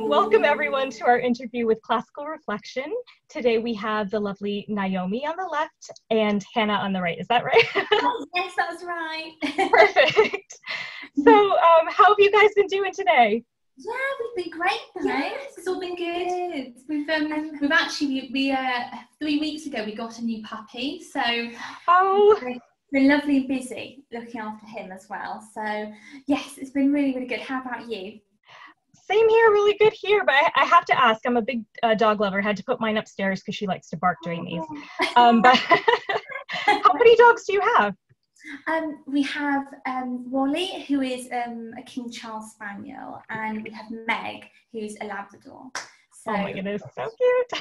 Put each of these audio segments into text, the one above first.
Welcome everyone to our interview with Classical Reflection. Today we have the lovely Naomi on the left and Hannah on the right. Is that right? Yes, that's right. Perfect. So how have you guys been doing today? Yeah, we've been great, thanks. Yes, it's all been good. We've actually 3 weeks ago we got a new puppy, so we've been lovely and busy looking after him as well. So yes, it's been really, really good. How about you? Same here, really good here, but I have to ask, I'm a big dog lover. I had to put mine upstairs because she likes to bark during these. But how many dogs do you have? We have Wally, who is a King Charles Spaniel, and we have Meg, who's a Labrador. So, oh my goodness, so cute.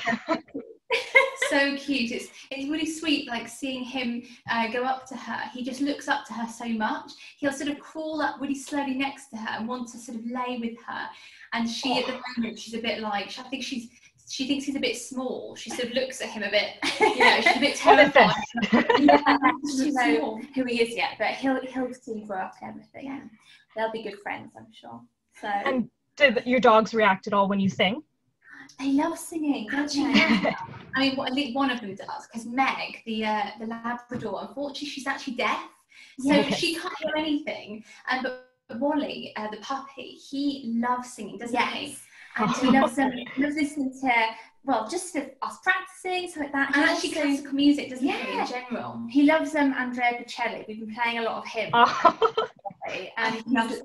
so cute. It's really sweet, like seeing him go up to her. He just looks up to her so much. He'll sort of crawl up really slowly next to her and want to sort of lay with her. And she, at the moment, she's a bit like, I think she thinks he's a bit small. She sort of looks at him a bit, you know, she's a bit terrified. Yeah, she doesn't know who he is yet, but he'll soon grow up and everything. Yeah. They'll be good friends, I'm sure. So. And did your dogs react at all when you sing? They love singing, don't they? Yeah. I mean, at least one of them does, because Meg, the Labrador, unfortunately, she's actually deaf, so she can't hear anything. But Wally, the puppy, he loves singing, doesn't he? And he loves listening to, well, just us practicing, so like that. And actually classical music, doesn't he, in general? He loves Andrea Bocelli. We've been playing a lot of him. And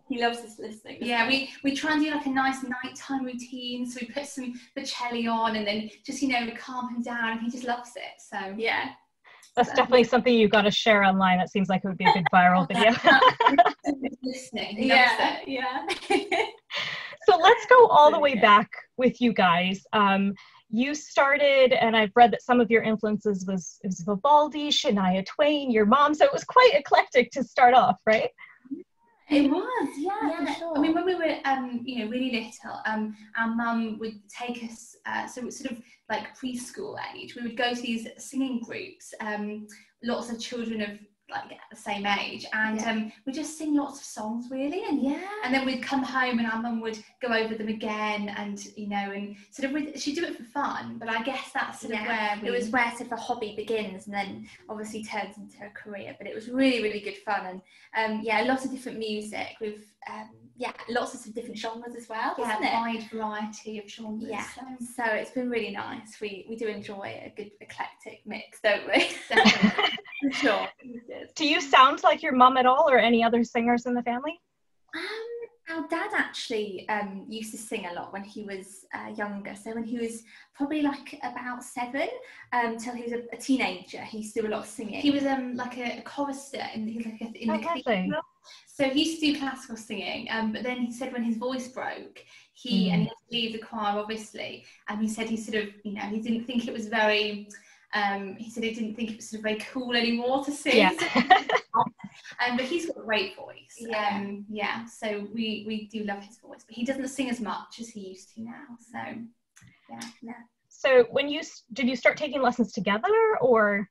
he loves this listening. Yeah, we try and do like a nice nighttime routine. So we put some Bocelli on and then just, you know, calm him down, and he just loves it. So yeah. That's definitely something you've got to share online. That seems like it would be a good viral video. Listening. He loves it. Yeah. So let's go all the way back with you guys. You started, and I've read that some of your influences was Vivaldi, Shania Twain, your mom. So it was quite eclectic to start off, right? It was, yeah, for sure. I mean, when we were, you know, really little, our mum would take us, so it was sort of like preschool age. We would go to these singing groups, lots of children of like the same age, and we just sing lots of songs really, and then we'd come home and our mum would go over them again, and you know, and sort of she'd do it for fun, but I guess that's sort of where it was where sort of a hobby begins and then obviously turns into a career. But it was really, really good fun, and lots of different music with lots of different genres as well, a wide variety of genres. So it's been really nice. We do enjoy a good eclectic mix, don't we? Definitely. For sure. Do you sound like your mum at all, or any other singers in the family? Our dad actually used to sing a lot when he was younger. So when he was probably like about 7 till he was a teenager, he used to do a lot of singing. He was like a chorister in the cathedral. So he used to do classical singing, but then he said when his voice broke, and he had to leave the choir, obviously, and he said he sort of, you know, he didn't think it was very, he said he didn't think it was sort of very cool anymore to sing. But he's got a great voice. So we do love his voice, but he doesn't sing as much as he used to now. So So did you start taking lessons together, or?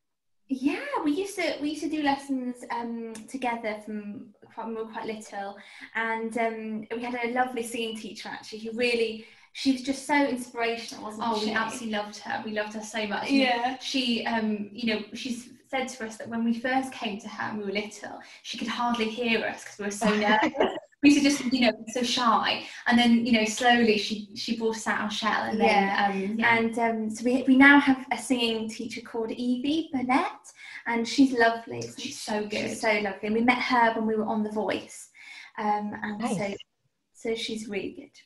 Yeah, we used to do lessons together from when we were quite little, and we had a lovely singing teacher actually she was just so inspirational, wasn't she? Oh, we absolutely loved her. We loved her so much. Yeah. She, you know, she's said to us that when we first came to her and we were little, she could hardly hear us because we were so nervous. We used to just, you know, so shy, and then, you know, slowly she brought us out our shell, and then so we now have a singing teacher called Evie Burnett, and she's lovely. She's so good. She's so lovely, and we met her when we were on The Voice, and so she's really good,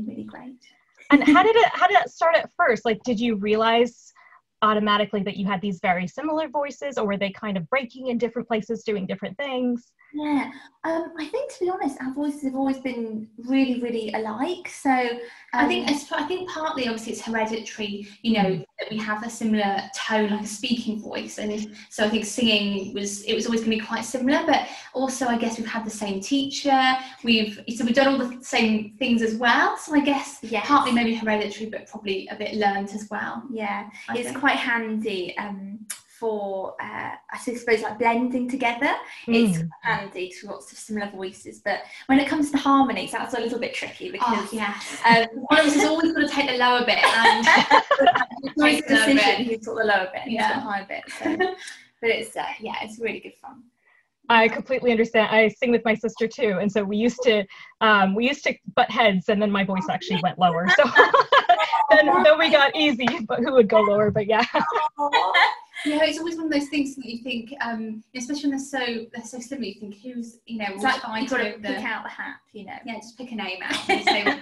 really great. And how did it start at first? Like, did you realize automatically that you had these very similar voices, or were they kind of breaking in different places, doing different things? Yeah, I think, to be honest, our voices have always been really, really alike. So I think partly, obviously, it's hereditary. You know, that we have a similar tone, like a speaking voice, and so I think singing was always going to be quite similar. But also, I guess we've had the same teacher. We've done all the same things as well. So I guess partly maybe hereditary, but probably a bit learned as well. Yeah, it's quite handy. For I suppose like blending together, it's handy to lots of similar voices, but when it comes to harmonies, that's a little bit tricky because one of us has always got to take the lower bit, and it's always a decision who's got the lower bit and who's got the higher bit. So, but it's it's really good fun. I completely understand. I sing with my sister too, and so we used to butt heads, and then my voice actually went lower. So then we got easy, but who would go lower? But yeah. Yeah, it's always one of those things that you think, especially when they're so similar. You think, who's, you know, it's like you've got to pick out the hat, you know. Yeah, just pick a name out. And say,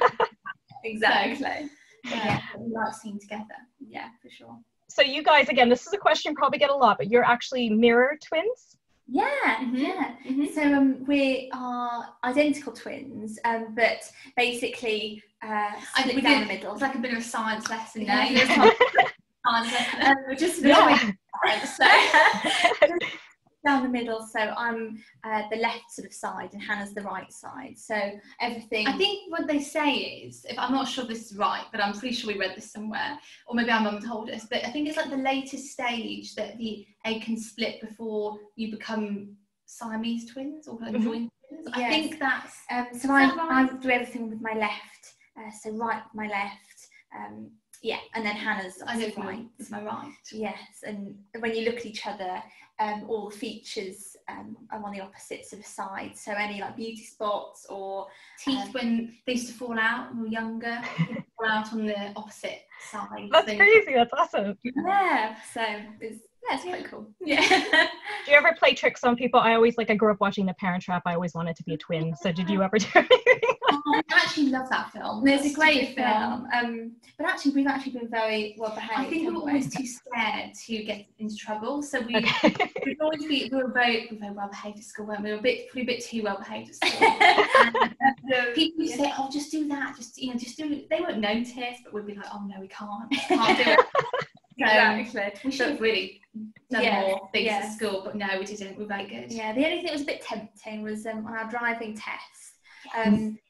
exactly. So, yeah, we like singing together. Yeah, for sure. So you guys, again, this is a question you probably get a lot, but you're actually mirror twins? Yeah, So we are identical twins, but basically split down the middle. It's like a bit of a science lesson now. We're just down the middle, so I'm the left sort of side and Hannah's the right side, so everything. I think what they say is, if I'm not sure this is right, but I'm pretty sure we read this somewhere, or maybe our mum told us, but I think it's like the latest stage that the egg can split before you become Siamese twins or like joint twins. I think that's so I do everything with my left, so right with my left, and then Hannah's right. Is my right? Yes, and when you look at each other, all the features are on the opposite sort of side. So any like beauty spots or teeth when they used to fall out when we were younger, fall out on the opposite side. That's crazy. That's awesome. Yeah. So it's quite cool. Yeah. Do you ever play tricks on people? I grew up watching The Parent Trap. I always wanted to be a twin. So did you ever do anything? I actually love that film. It's a great film. But actually, we've actually been very well behaved. I think we were always too scared to get into trouble. So we were very well behaved at school, weren't we? We were probably a bit too well behaved at school. And people used to say, "Oh, just do that. Just do it." They won't notice, but we'd be like, "Oh no, we can't do it." Exactly. We should have really done more things at school, but no, we didn't. We're very good. Yeah, the only thing that was a bit tempting was on our driving test.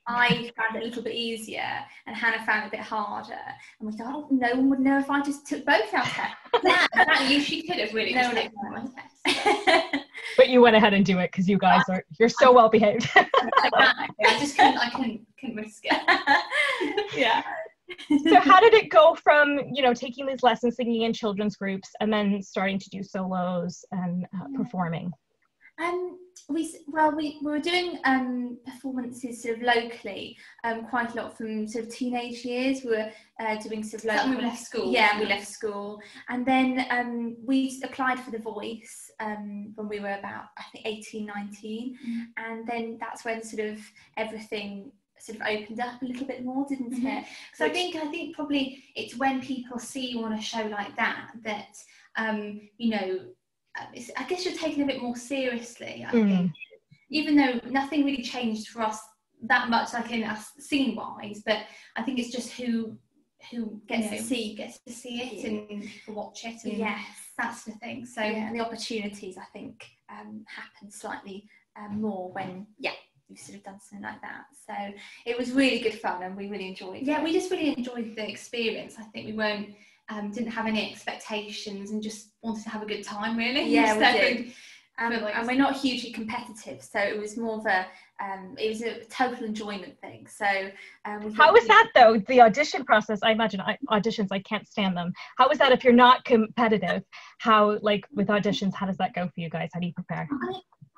I found it a little bit easier and Hannah found it a bit harder, and we thought, oh, no one would know if I just took both our tests. Exactly. She could have really just taken my test. But you went ahead and do it because you guys you're so well behaved. I just couldn't risk it. Yeah. So how did it go from, taking these lessons, singing in children's groups, and then starting to do solos and performing? We were doing performances sort of locally quite a lot from sort of teenage years. We were doing sort of local. We left school. Yeah, we left school, and then we applied for The Voice when we were about, I think, 18, 19, and then that's when sort of everything sort of opened up a little bit more, didn't it? So I think probably it's when people see you on a show like that I guess you're taken a bit more seriously. I think, even though nothing really changed for us that much, like in us singing wise, but I think it's just who gets to see it and watch it, and that's the thing. So and the opportunities, I think, happen slightly more when you've sort of done something like that. So it was really good fun and we really enjoyed it. Yeah, we just really enjoyed the experience. I think we didn't have any expectations and just wanted to have a good time, really. Yeah, we did. And we're not hugely competitive, so it was more of a total enjoyment thing. So how was that though, the audition process? I imagine auditions, I can't stand them. How was that if you're not competitive? How, like with auditions, how does that go for you guys? How do you prepare?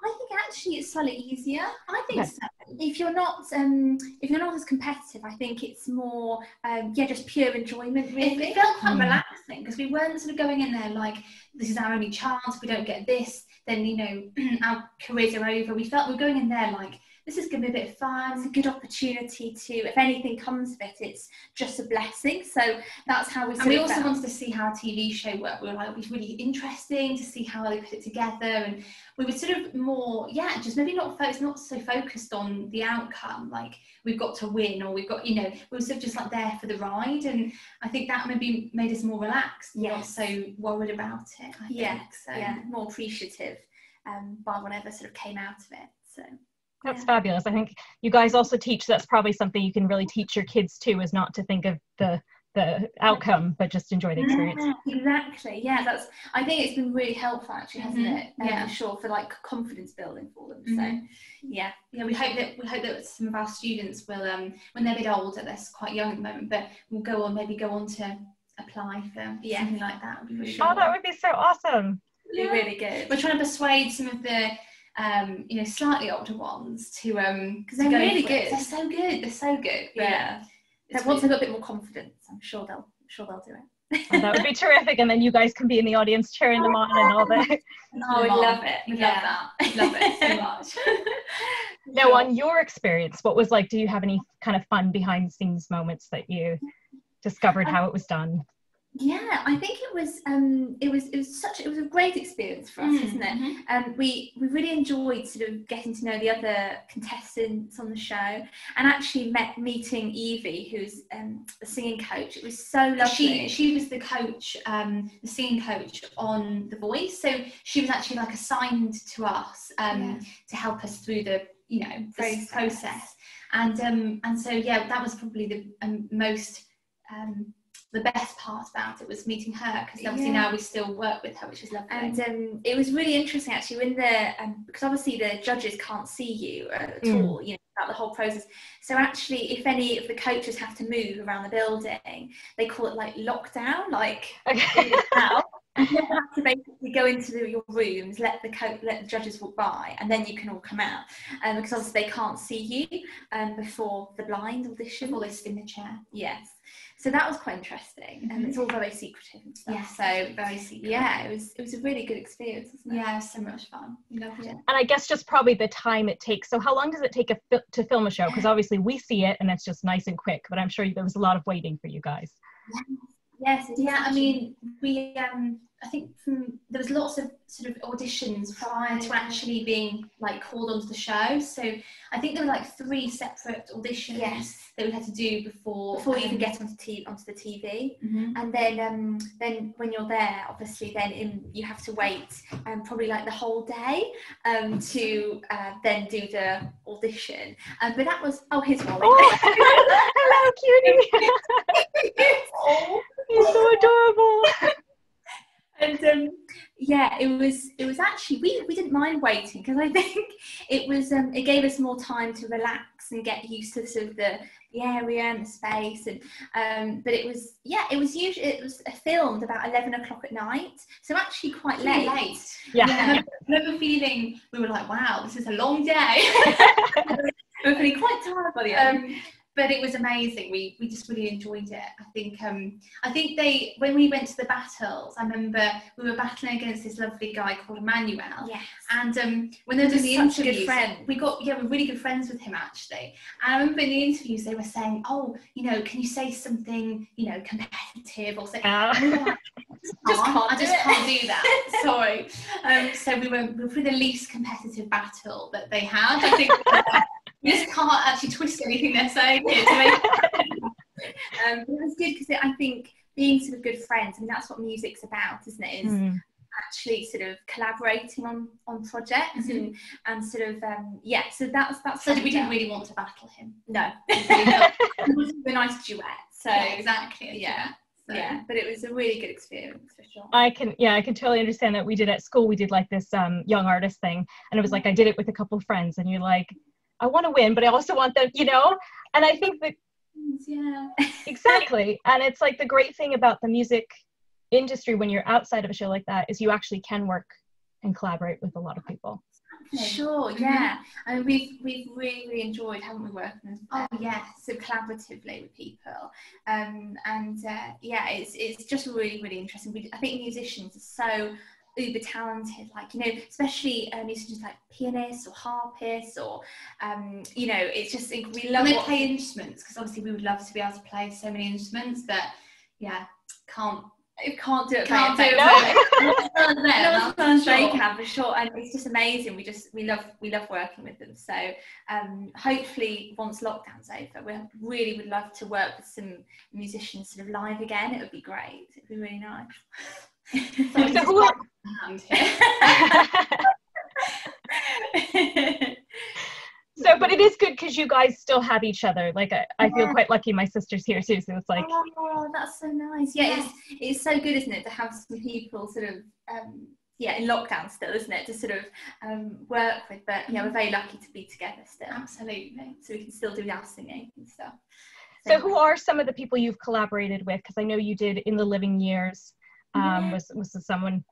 I think actually it's slightly easier. I think so. If you're not as competitive, I think it's more just pure enjoyment, really. It felt quite relaxing because we weren't sort of going in there like, this is our only chance, if we don't get this, then our careers are over. We felt we were going in there like, this is going to be a bit of fun. It's a good opportunity to, if anything comes of it, it's just a blessing. So that's how we. And we also wanted to see how a TV show worked. We were like, it was really interesting to see how they put it together, and we were sort of more, just maybe not so focused on the outcome, like we've got to win or we've got, we were sort of just like there for the ride, and I think that maybe made us more relaxed, not so worried about it. I think. So more appreciative by whatever sort of came out of it. So. That's fabulous. I think you guys also teach, that's probably something you can really teach your kids too, is not to think of the outcome, but just enjoy the experience. Exactly. Yeah, I think it's been really helpful actually, hasn't it? For sure, for like confidence building for them. So we hope that some of our students will, when they're a bit older, they're quite young at the moment, but will go on to apply for something like that. Would be really Oh, that would be so awesome. Be really good. We're trying to persuade some of the slightly older ones to because they're really good. They're so good. Yeah. So once they've got a bit more confidence, I'm sure they'll do it. Oh, that would be terrific, and then you guys can be in the audience cheering them on and all that. Oh, we love it. We love that. Love it so much. Now, on your experience, what was like? Do you have any kind of fun behind the scenes moments that you discovered how it was done? Yeah, I think it was a great experience for us, isn't it? We really enjoyed sort of getting to know the other contestants on the show, and actually meeting Evie, who's the singing coach. It was so lovely. She was the coach, the singing coach on The Voice, so she was actually like assigned to us to help us through the process. And so that was probably the most the best part about it was meeting her, because obviously now we still work with her, which is lovely. And it was really interesting actually when because obviously the judges can't see you at all, about the whole process. So actually, if any of the coaches have to move around the building, they call it like lockdown, like now. And you have to basically go into your rooms, let the judges walk by, and then you can all come out. Because obviously they can't see you before the blind audition. Before they sit in the chair. Yes. So that was quite interesting, and it's all very secretive and stuff. Yes, so very secret. Yeah, it was a really good experience, wasn't it? Yeah, it was so much fun. We loved it. And I guess just probably the time it takes. So how long does it take to film a show? Because obviously we see it and it's just nice and quick, but I'm sure there was a lot of waiting for you guys. Yes. I mean, we I think there was lots of sort of auditions prior to actually being like called onto the show. So I think there were like 3 separate auditions that we had to do before you even get onto the TV. And then when you're there, obviously then you have to wait probably like the whole day to then do the audition. But that was here's Molly. Hello, cutie. Oh, you're so adorable. And it was actually we didn't mind waiting, because I think it gave us more time to relax and get used to sort of the area and the space, and but it was filmed about 11 o'clock at night, so actually quite late. I remember feeling, we were like, wow, this is a long day. We were feeling quite tired by the end. But it was amazing. We just really enjoyed it. I think when we went to the battles, I remember we were battling against this lovely guy called Emmanuel. Yes. And when they were doing the interviews, good friend. we're really good friends with him actually. And I remember in the interviews they were saying, can you say something, competitive or something? And we were like, I just can't do that. Sorry. So we were probably the least competitive battle that they had. I think. We just can't actually twist anything they're saying here to make it was good, because I think being sort of good friends, I mean, that's what music's about, isn't it? Is actually sort of collaborating on projects and sort of so that's so we didn't really want to battle him. No. It was a nice duet. So exactly. But it was a really good experience for sure. I can totally understand that. We did at school, we did like this young artist thing, and it was like I did it with a couple of friends, and you're like, I want to win, but I also want them, and I think that exactly. And it's like the great thing about the music industry when you're outside of a show like that is you actually can work and collaborate with a lot of people. Sure, I mean, we've really enjoyed, haven't we, working so collaboratively with people, and it's just really, really interesting. I think musicians are uber talented, like, you know, especially musicians like pianists or harpists, or you know, it's just, we love. And they play instruments, because obviously we would love to be able to play so many instruments, but yeah, can't do it. Can't do it. No, they can, for sure. And it's just amazing. We love working with them. So hopefully once lockdown's over, we really would love to work with some musicians sort of live again. It would be great. It'd be really nice. So who are... So, but it is good because you guys still have each other. Like, I feel quite lucky. My sister's here too, so it's like. Oh, that's so nice. Yeah, it's so good, isn't it, to have some people sort of in lockdown still, isn't it, to sort of work with. But yeah, we're very lucky to be together still. Absolutely. So we can still do our singing and stuff. So who are some of the people you've collaborated with? Because I know you did In the Living Years. Was this someone?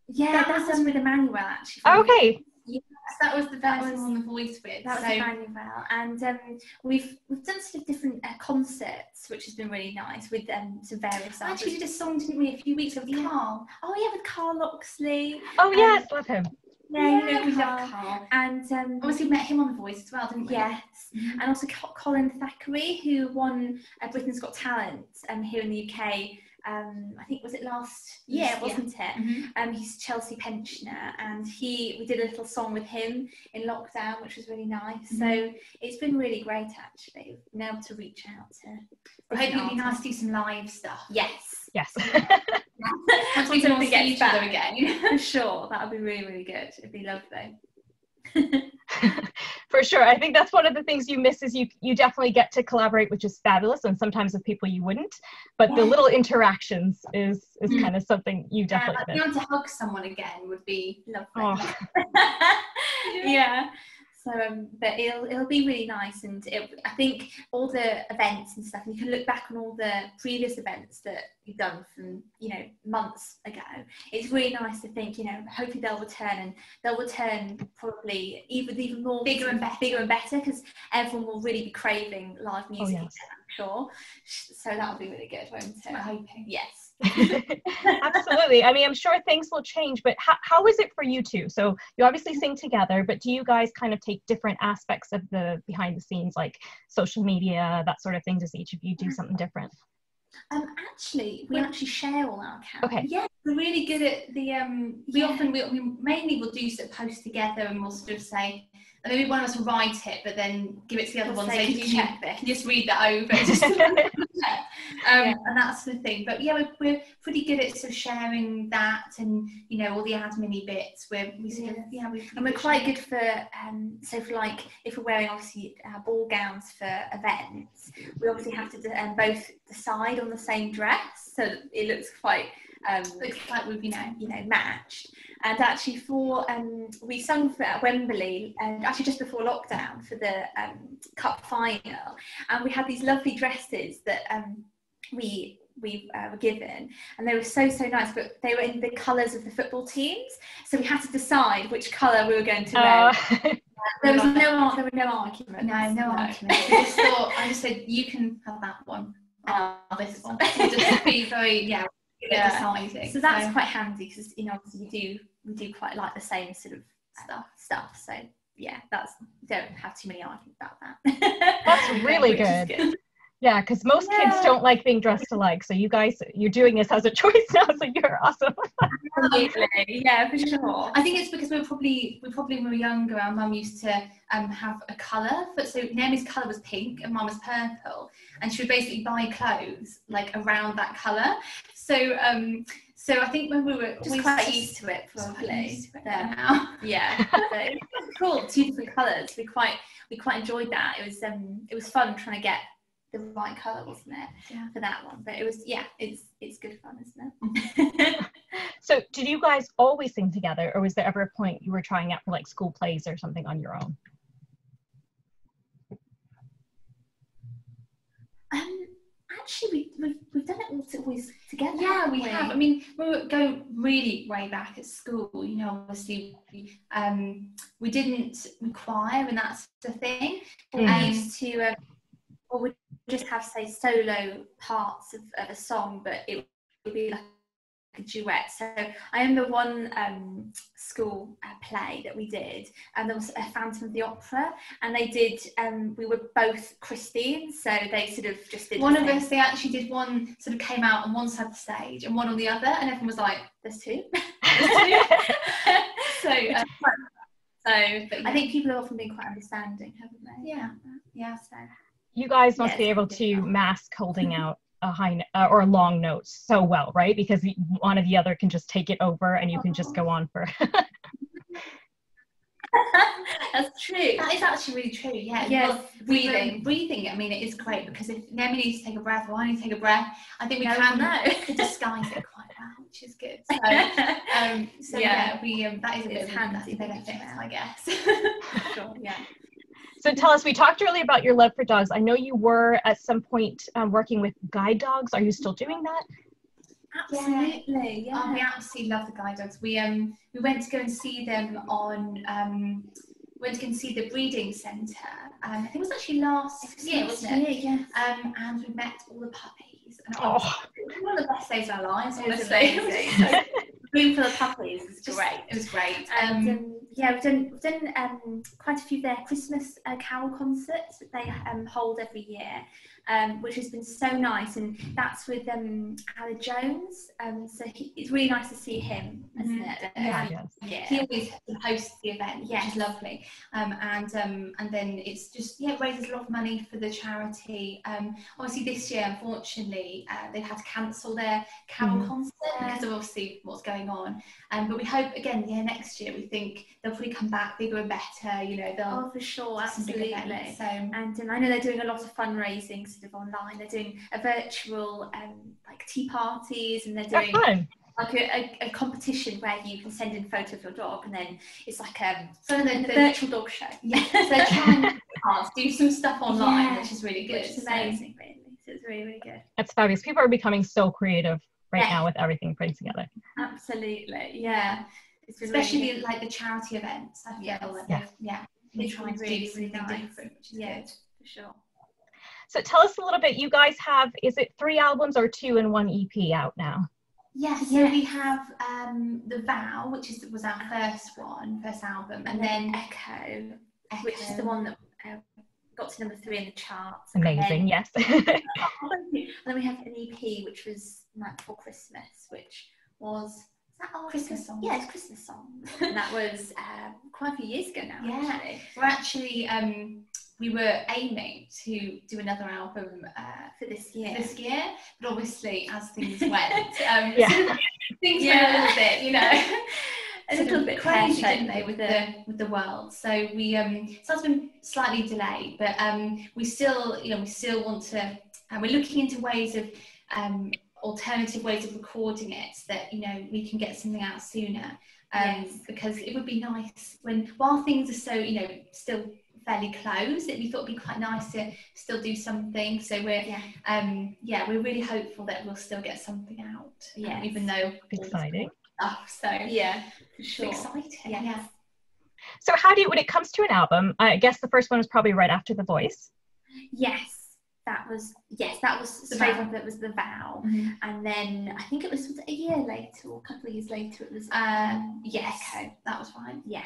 Yeah, that was with Emmanuel, actually. Okay. Yes, that was the person on The Voice with. That was Emmanuel, and we've done sort of different concerts, which has been really nice, with some various. Actually, did a song, didn't we, a few weeks with Carl? Oh yeah, with Carl Loxley. Oh yes, love him. Yeah, we love Carl. And obviously we met him on The Voice as well, didn't we? Yes. And also Colin Thackeray, who won Britain's Got Talent here in the UK. I think, was it last year, wasn't it? He's a Chelsea pensioner, and we did a little song with him in lockdown, which was really nice. So it's been really great, actually, being able to reach out to. I hope it'd be nice to do some live stuff. Yes. Once we can all see each other again. For sure, that would be really, really good. It'd be lovely. For sure. I think that's one of the things you miss, is you definitely get to collaborate, which is fabulous, and sometimes with people you wouldn't, but the little interactions is kind of something you definitely miss. Being able to hug someone again would be lovely. Yeah. So, but it'll be really nice, and I think all the events and stuff, and you can look back on all the previous events that you've done from, you know, months ago. It's really nice to think, you know, hopefully they'll return, and they'll return probably even more bigger and better, because everyone will really be craving live music again, I'm sure. So that'll be really good, won't it? I'm hoping. Yes. Absolutely. I mean, I'm sure things will change, but how is it for you two? So you obviously sing together, but do you guys kind of take different aspects of the behind the scenes, like social media, that sort of thing? Does each of you do something different? Actually, we actually share all our accounts. Okay. Yeah, we're really good at the we mainly will do sort of post together, and we'll sort of say, maybe one of us will write it, but then give it to the other one. Say, can you check this? Just read that over. And that's the thing. But yeah, we're pretty good at sort of sharing that, and, you know, all the admin-y bits. We're quite good for so for, like, if we're wearing obviously ball gowns for events, we obviously have to both decide on the same dress, so that it looks quite looks like we've you know matched. And actually we sung at Wembley, and actually just before lockdown, for the cup final, and we had these lovely dresses that we were given, and they were so nice, but they were in the colours of the football teams, so we had to decide which colour we were going to wear. There were no arguments. No arguments. I just said, you can have that one. This one. Just be very deciding. So that's quite handy, because, you know, obviously we do quite like the same sort of stuff. So yeah, don't have too many arguments about that. That's really good. Yeah, because most kids don't like being dressed alike. So you're doing this as a choice now, so you're awesome. Absolutely. Yeah, for sure. I think it's because we probably when we were younger, our mum used to have a colour. So Naomi's colour was pink and mine was purple, and she would basically buy clothes like around that colour. So I think when we were just quite used to it, probably. Now. Yeah. So cool. 2 different colours. We quite enjoyed that. It was fun trying to get the right colour, wasn't it, for that one? But it was, it's good fun, isn't it? So did you guys always sing together, or was there ever a point you were trying out for, like, school plays or something on your own? Actually, we've done it always together. Yeah, we have. I mean, we were going really way back at school, you know, obviously we didn't choir, and that's the thing. I used to we just have, say, solo parts of a song, but it would be like a duet. So I remember one school play that we did, and there was a Phantom of the Opera, and they did we were both Christine, so they sort of just did one of us, they actually did one, sort of came out on one side of the stage and one on the other, and everyone was like, there's two. So but I think people have often been quite understanding, haven't they? Yeah. So you guys must be able to mask holding out a high or a long note so well, right? Because one or the other can just take it over and you can just go on for That's true. That is actually really true. Yeah. Yes. Well, breathing. I mean, it is great, because if Naomi needs to take a breath or I need to take a breath, I think we can disguise it quite well, which is good. So, that is a bit of a benefit, I guess. Sure. Yeah. So tell us, we talked earlier about your love for dogs. I know you were at some point working with guide dogs. Are you still doing that? Absolutely. Yeah. Oh, we absolutely love the guide dogs. We went to go and see them on went to go and see the breeding centre. I think it was actually last year, wasn't it? Yeah. And we met all the puppies. And Oh, it was one of the best days of our lives, honestly. Room full of puppies is great. It was great. We've done quite a few of their Christmas carol concerts that they hold every year, which has been so nice, and that's with Alan Jones. So it's really nice to see him, isn't it? Yeah. He always hosts the event, which is lovely. And then it's just it raises a lot of money for the charity. Obviously this year, unfortunately, they've had to cancel their carol concert because of obviously what's going on. But we hope again, next year we think they'll probably come back bigger and better. They'll for sure, absolutely. So and I know they're doing a lot of fundraising sort of online. They're doing a virtual like tea parties, and they're doing like a competition where you can send in a photo of your dog, and then it's like a virtual dog show. Yeah, so they're trying to do some stuff online, which is really good. Which is amazing, really. So it's really, really good. That's fabulous. People are becoming so creative now with everything putting together. Absolutely, yeah. Especially really like the charity events. I feel they're trying to do something different, which is good. For sure. So tell us a little bit. You guys have, is it 3 albums or 2 and 1 EP out now? Yes, so we have The Vow, which was our first album, and then Echo, which is the one that got to number 3 in the charts. Amazing, yes. And then we have an EP, which was Night Before Christmas, which was that our Christmas song? Yeah, it's Christmas song. And that was quite a few years ago now. Yeah, we're actually we were aiming to do another album for this year, but obviously as things went, things went a little bit, a little bit crazy, didn't they, with the world? So we so it's been slightly delayed, but we still want to, and we're looking into ways of alternative ways of recording it, so that we can get something out sooner. Because it would be nice while things are so still fairly close, we thought it'd be quite nice to still do something. So we're we're really hopeful that we'll still get something out. Even though exciting. So for sure. Exciting. Yeah. So how do you, when it comes to an album, I guess the first one was probably right after The Voice. That was the very one that was The Vow, and then I think it was a year later or a couple of years later it was Echo. That was fine. Yeah.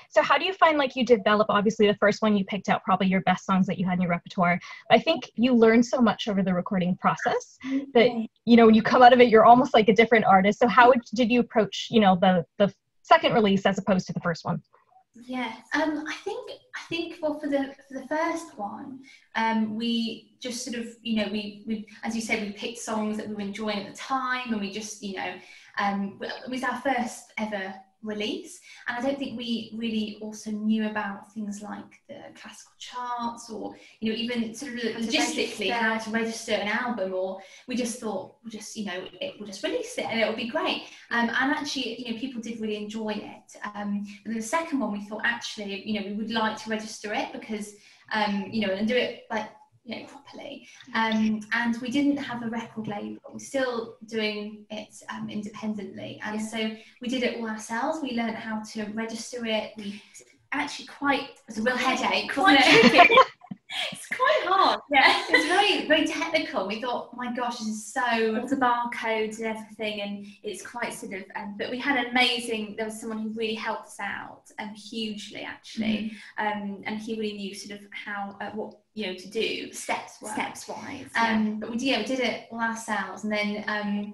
So how do you find you develop, obviously the first one you picked out probably your best songs that you had in your repertoire, but I think you learn so much over the recording process that when you come out of it you're almost like a different artist. So how did you approach the second release as opposed to the first one? Yes, I think for the first one, we just sort of we as you said, we picked songs that we were enjoying at the time, and we just it was our first ever release, and I don't think we really also knew about things like the classical charts, or even sort of logistically how to register an album, or we just thought we'll just release it and it'll be great, and actually people did really enjoy it, but then the second one we thought actually we would like to register it, because and do it properly, and we didn't have a record label. We're still doing it independently, and so we did it all ourselves. We learned how to register it. It's a real headache, wasn't it? It's quite hard. Yeah, it's very, very technical. We thought, oh my gosh, this is so... all the barcodes and everything, and it's quite sort of, but we had an amazing, there was someone who really helped us out, hugely actually, and he really knew sort of how, what, you know, to do steps wise. But we did it all ourselves, and then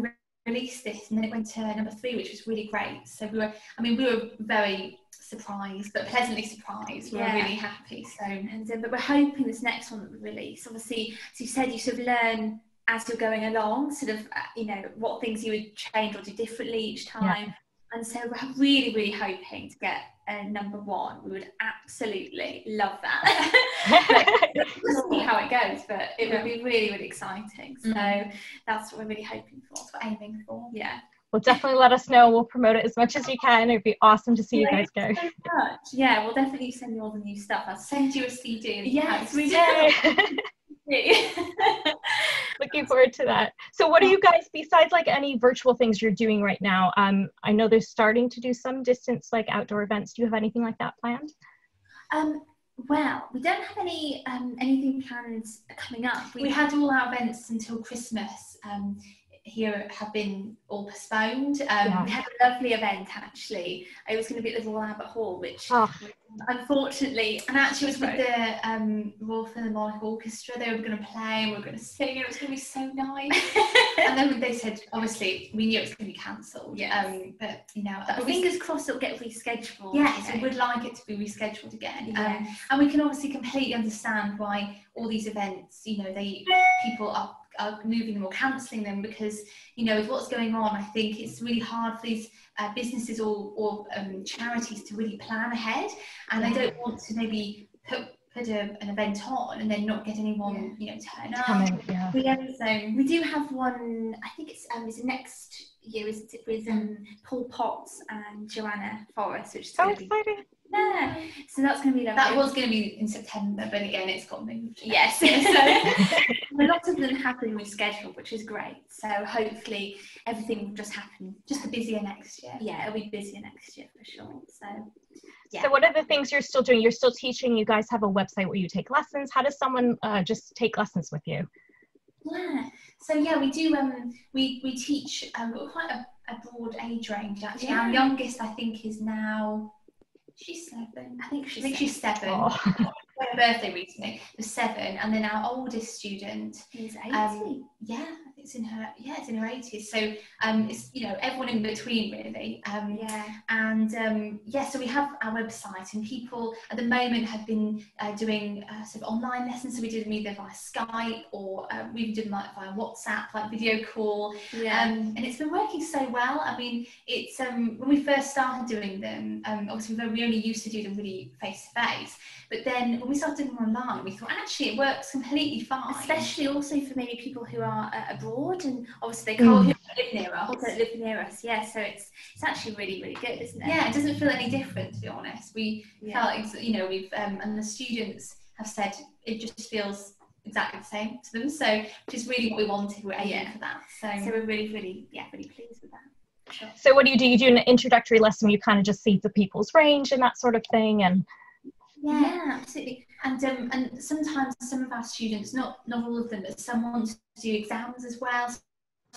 we released this, and then it went to number 3, which was really great. So we were very surprised, but pleasantly surprised. We were really happy. So, and but we're hoping this next one that we release, obviously, as you said, you sort of learn as you're going along, sort of, you know, what things you would change or do differently each time. And so we're really, really hoping to get number 1. We would absolutely love that. We'll see how it goes, but it would be really, really exciting. So that's what we're really hoping for. That's what we're aiming for. Yeah. Well, definitely let us know. We'll promote it as much as you can. It'd be awesome to see you guys go. So much. Yeah, we'll definitely send you all the new stuff. I'll send you a CD. Yes, we do. Looking forward to that. So what are you guys, besides like any virtual things you're doing right now? I know they're starting to do some distance, like outdoor events. Do you have anything like that planned? Well, we don't have anything planned coming up. We had all our events until Christmas. Here have been all postponed. We had a lovely event actually. It was going to be at the Royal Albert Hall, which unfortunately, and actually it was with the Royal Philharmonic Orchestra. They were going to play and we were going to sing, and it was going to be so nice. And then they said, obviously, we knew it was going to be cancelled. But you know, fingers crossed it'll get rescheduled. Yes, we would like it to be rescheduled again. And we can obviously completely understand why all these events, you know, people are moving them or cancelling them, because, you know, with what's going on, I think it's really hard for these businesses or charities to really plan ahead, and they don't want to maybe put an event on and then not get anyone, you know, turn up. We do have one. I think it's next year, isn't it, with Paul Potts and Joanna Forrest, which is exciting. Yeah, so that's going to be lovely. That was going to be in September, but again, it's got moved. Yes, so a lot of them have been rescheduled, which is great. So hopefully everything will just happen. Just a busier next year. Yeah, it'll be busier next year for sure. So, yeah. So what are the things you're still doing? You're still teaching. You guys have a website where you take lessons. How does someone just take lessons with you? Yeah. So yeah, we do. We teach quite a broad age range actually. Our youngest, I think, is now. She's 7. I think she's 7. Her birthday recently was 7, and then our oldest student is 80. It's in her 80s. So it's, you know, everyone in between really. So we have our website, and people at the moment have been doing sort of online lessons. So we do them either via Skype or we've done like via WhatsApp, like video call. And it's been working so well. I mean, it's when we first started doing them, obviously we only used to do them really face to face. But then when we started doing them online, we thought actually it works completely fine. Especially also for maybe people who are abroad, and obviously they can't live near us. Don't live near us, so it's actually really, really good, isn't it? Yeah, it doesn't feel any different, to be honest. We felt, you know, we've and the students have said it just feels exactly the same to them. So, which is really what we wanted. We're aiming for that. So we're really, really, really pleased with that. Sure. So what do? You do an introductory lesson. You kind of just see the people's range and that sort of thing, and. Yeah, absolutely. And sometimes some of our students, not all of them, but some want to do exams as well. So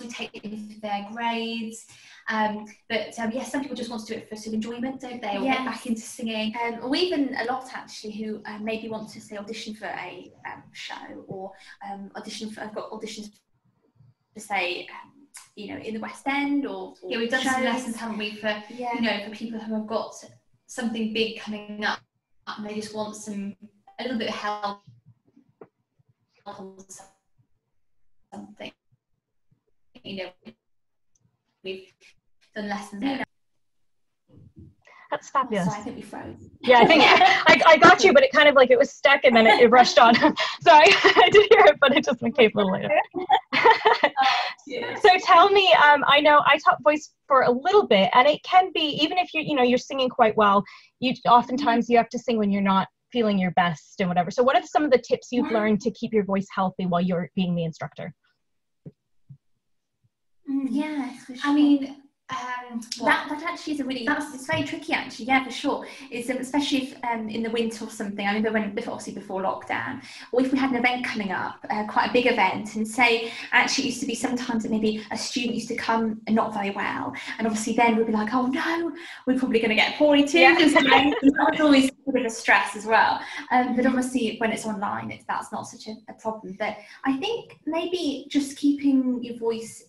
we take them for their grades. Some people just want to do it for some enjoyment, don't they? Or get back into singing. Or even a lot actually who maybe want to say audition for a show, or I've got auditions for say. You know, in the West End, or we've done some lessons, haven't we, for you know, for people who have got something big coming up. And they just want a little bit of help on something. You know, we've done lessons. That's fabulous. So I think we froze. Yeah, I think I got you, but it kind of like it was stuck and then it rushed on. Sorry, I did hear it, but it just came a little later. So tell me, I know I taught voice for a little bit, and it can be, even if you're singing quite well, oftentimes you have to sing when you're not feeling your best and whatever. So what are some of the tips you've learned to keep your voice healthy while you're being the instructor? Yes, for sure. I mean, That actually is a really, it's very tricky actually, yeah, for sure. It's especially if in the winter or something. I remember obviously before lockdown, or if we had an event coming up, quite a big event, and say actually it used to be sometimes that maybe a student used to come and not very well, and obviously then we'd be like, oh no, we're probably going to get poorly too. Yeah. That was always a bit of a stress as well. But obviously when it's online, that's not such a problem. But I think maybe just keeping your voice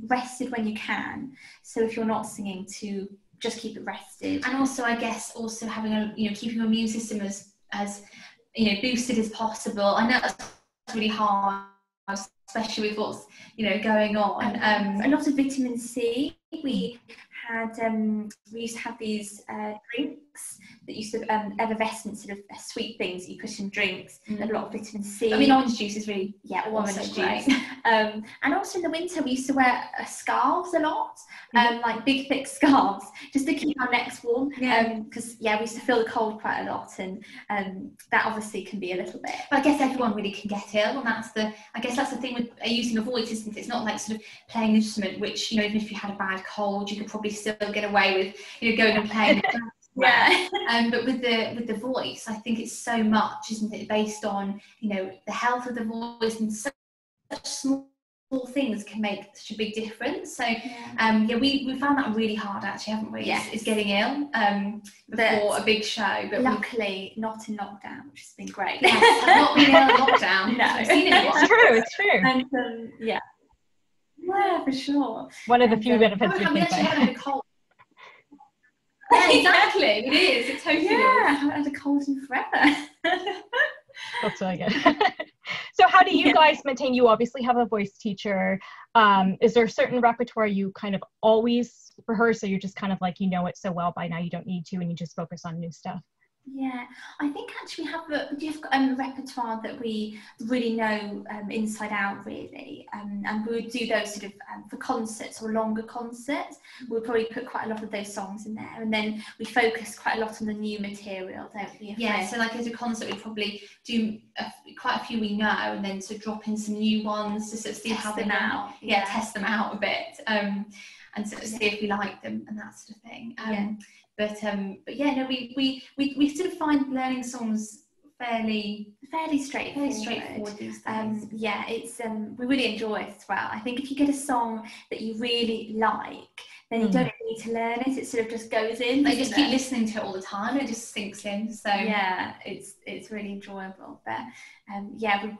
rested when you can. So if you're not singing, to just keep it rested. And also, I guess, also having a, keeping your immune system as boosted as possible. I know that's really hard, especially with what's, going on. A lot of vitamin C. We used to have these drinks that used to effervescent sort of sweet things you put in drinks. A lot of vitamin C. I mean, orange juice is really orange juice. And also in the winter we used to wear scarves a lot, like big thick scarves, just to keep our necks warm. Because we used to feel the cold quite a lot, and that obviously can be a little bit. But I guess everyone really can get ill, and that's the thing with using a voice, isn't it? It's not like sort of playing an instrument, which even if you had a bad cold, you could probably still get away with going and playing. But with the voice, I think it's so much, isn't it, based on the health of the voice, and such small things can make such a big difference. So we found that really hard actually, haven't we? Is getting ill before a big show. But luckily not in lockdown, which has been great. Yes, I've not been ill in lockdown. No, I've seen anyone. It's true. And yeah, for sure. One of the few benefits we can say. Had a cold. Yeah, exactly. It is. It totally is. I haven't had a cold in forever. That's really good. So how do you guys maintain, you obviously have a voice teacher. Is there a certain repertoire you kind of always rehearse, so you're just kind of like, it so well by now you don't need to, and you just focus on new stuff? Yeah, I think actually we have a repertoire that we really know inside out, really, and we would do those sort of for concerts or longer concerts. We'll probably put quite a lot of those songs in there, and then we focus quite a lot on the new material, don't we? Yeah, so like as a concert we'd probably do quite a few we know, and then to drop in some new ones to sort of see how they out. Test them out a bit, and sort of see if we like them and that sort of thing. But we sort of find learning songs fairly straightforward these days. It's we really enjoy it as well. I think if you get a song that you really like, then you don't need to learn it. It sort of just goes in. They just keep listening to it all the time. It just sinks in. So it's really enjoyable. But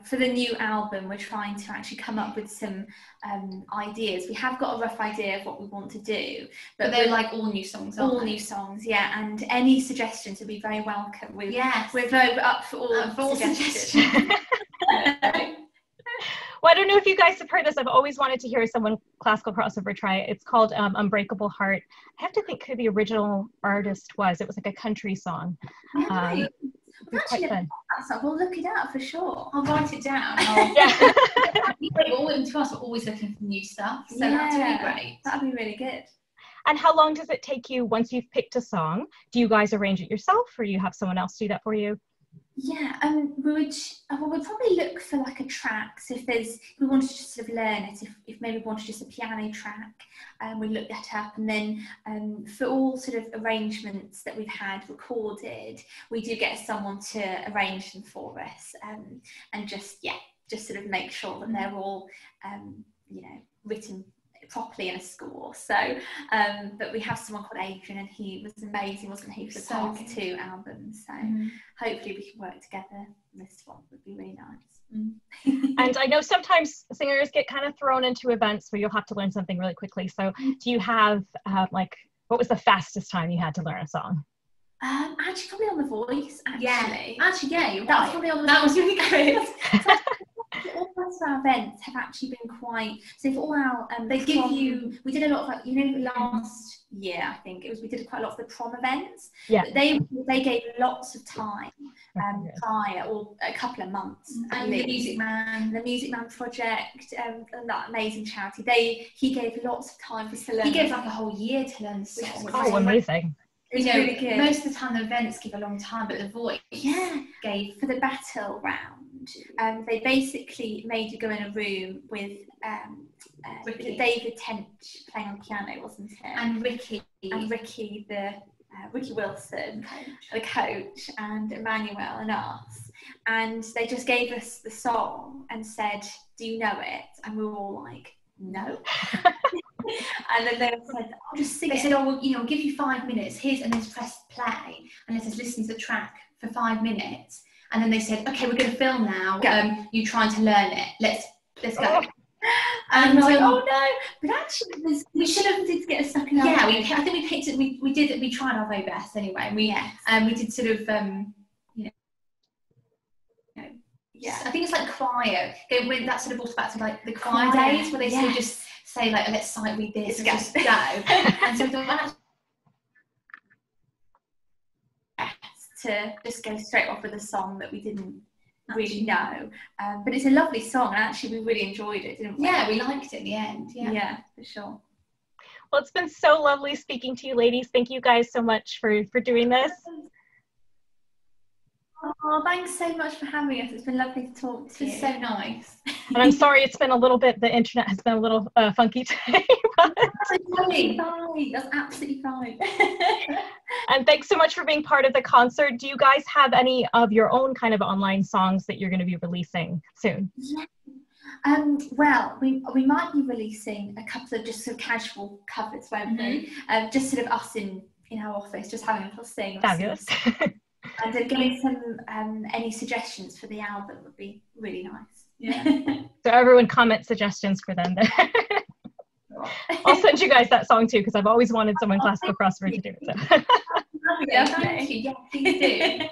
for the new album, we're trying to actually come up with some ideas. We have got a rough idea of what we want to do, but they're like all new songs. New songs, and any suggestions would be very welcome. We're very up for all suggestions. Well, I don't know if you guys have heard this. I've always wanted to hear someone classical crossover try it. It's called Unbreakable Heart. I have to think who the original artist was. It was like a country song. Really? Quite fun. We'll look it up for sure. I'll write it down. To us, we're always looking for new stuff. So that's really great. That'd be really good. And how long does it take you once you've picked a song? Do you guys arrange it yourself, or you have someone else do that for you? We would probably look for like a track. So if we wanted to just sort of learn it, if maybe we wanted just a piano track, we'd look that up. And then for all sort of arrangements that we've had recorded, we do get someone to arrange them for us, and just sort of make sure that they're all written properly in a score. So but we have someone called Adrian, and he was amazing, wasn't he, for the past 2 albums. So hopefully we can work together. This one would be really nice. And I know sometimes singers get kind of thrown into events where you'll have to learn something really quickly. So do you have what was the fastest time you had to learn a song? Actually probably on The Voice. That's probably on that was really good. All of our events have actually been quite, so for all our we did a lot of last year, I think we did quite a lot of the prom events. They gave lots of time prior, or a couple of months. And the Music Man project, and that amazing charity, he gave lots of time for us to learn. He gave like a whole year to learn the song. Oh, amazing. Really good. Most of the time the events give a long time, but The Voice gave for the battle round. they basically made you go in a room with David Tench playing on piano, wasn't it? And Ricky. And Ricky, Ricky Wilson, the coach, and Emmanuel and us. And they just gave us the song and said, do you know it? And we were all like, no. And then they said, I'll just sing it. They said, oh, well, we'll give you 5 minutes. Here's, and then just press play and let us listen to the track for 5 minutes. And then they said, okay, we're going to film now. You trying to learn it. Let's go. Oh. And we're like, oh no! But actually, we should have did get stuck in. Yeah, I think we picked it. We did it. We tried our very best anyway. We did sort of yeah. I think it's like choir. That sort of brought us back to like the choir days where they sort of just say like, let's sight read this and just go. And so we thought, to just go straight off with a song that we didn't really know, but it's a lovely song, and actually we really enjoyed it, didn't we? Yeah, we liked it in the end. Yeah, for sure. Well, it's been so lovely speaking to you ladies. Thank you guys so much for doing this. Oh, thanks so much for having us. It's been lovely to talk to you. It's so nice. And I'm sorry it's been a little bit, the internet has been a little funky today. But... That's totally fine. That's absolutely fine. And thanks so much for being part of the concert. Do you guys have any of your own kind of online songs that you're going to be releasing soon? Yeah. Well, we might be releasing a couple of just sort of casual covers, won't we? Just sort of us in our office, just having a little sing. Fabulous. And getting some any suggestions for the album would be really nice. Yeah. So everyone comment suggestions for them there. I'll send you guys that song too, because I've always wanted someone classical crossword to do it. So. Yeah, thank you. Yeah, please do.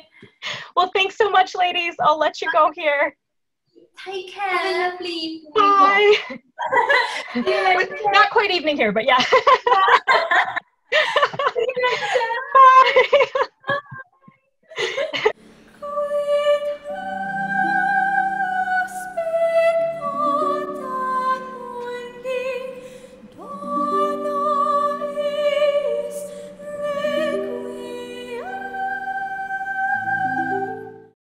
Well, thanks so much, ladies. I'll let you go here. Take care. Lovely. Bye. Not quite evening here, but yeah.